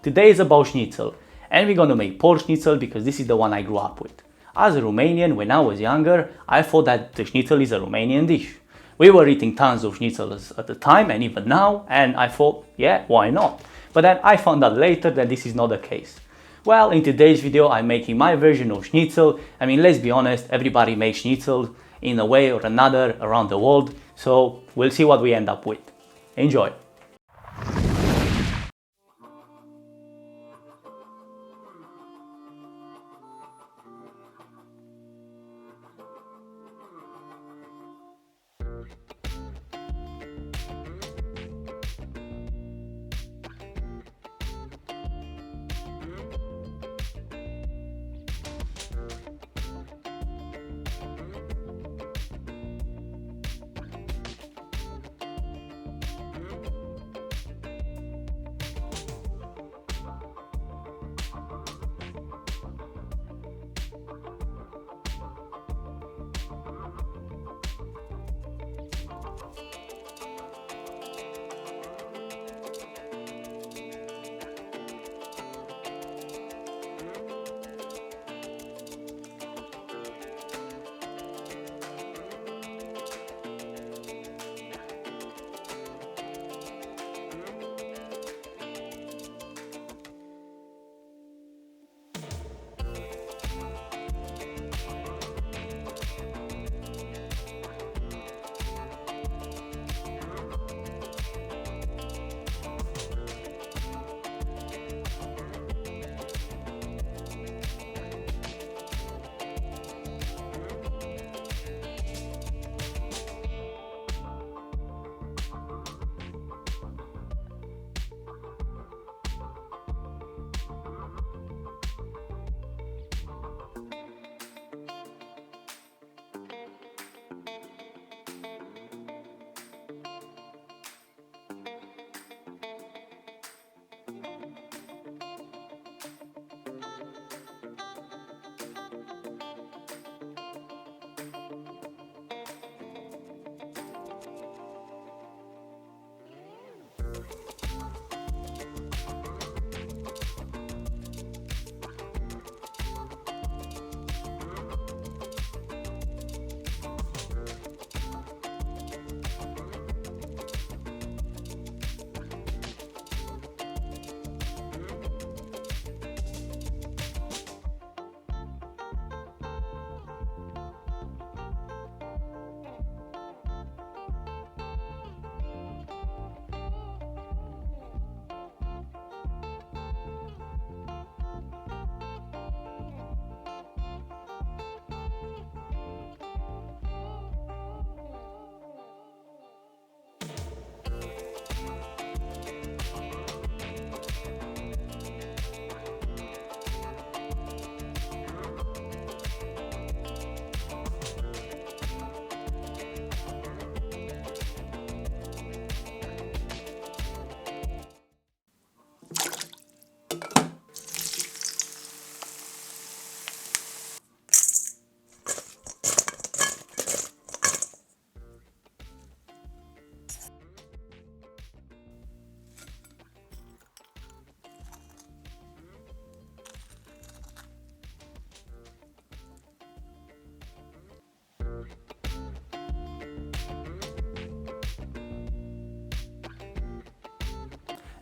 Today is about schnitzel, and we're gonna make pork schnitzel because this is the one I grew up with. As a Romanian, when I was younger, I thought that the schnitzel is a Romanian dish. We were eating tons of schnitzels at the time and even now, and I thought, yeah, why not? But then I found out later that this is not the case. Well, in today's video, I'm making my version of schnitzel. I mean, let's be honest, everybody makes schnitzel in a way or another around the world, so we'll see what we end up with. Enjoy!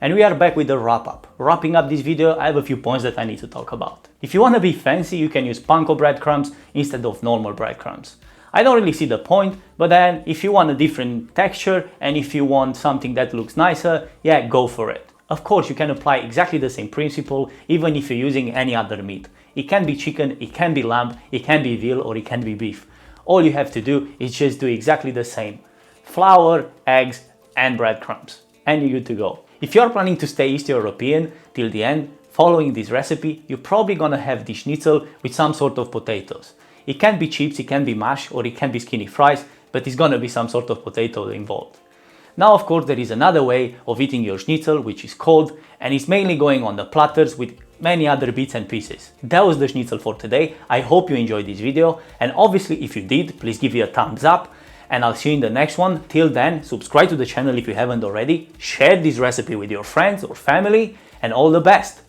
And we are back with the wrap-up. Wrapping up this video, I have a few points that I need to talk about. If you want to be fancy, you can use panko breadcrumbs instead of normal breadcrumbs. I don't really see the point, but then if you want a different texture and if you want something that looks nicer, yeah, go for it. Of course, you can apply exactly the same principle even if you're using any other meat. It can be chicken, it can be lamb, it can be veal, or it can be beef. All you have to do is just do exactly the same. Flour, eggs, and breadcrumbs. And you're good to go. If you're planning to stay East European till the end, following this recipe, you're probably gonna have the schnitzel with some sort of potatoes. It can be chips, it can be mash, or it can be skinny fries, but it's gonna be some sort of potato involved. Now, of course, there is another way of eating your schnitzel, which is cold, and it's mainly going on the platters with many other bits and pieces. That was the schnitzel for today. I hope you enjoyed this video, and obviously if you did, please give it a thumbs up. and I'll see you in the next one. Till then, subscribe to the channel if you haven't already, share this recipe with your friends or family, and all the best!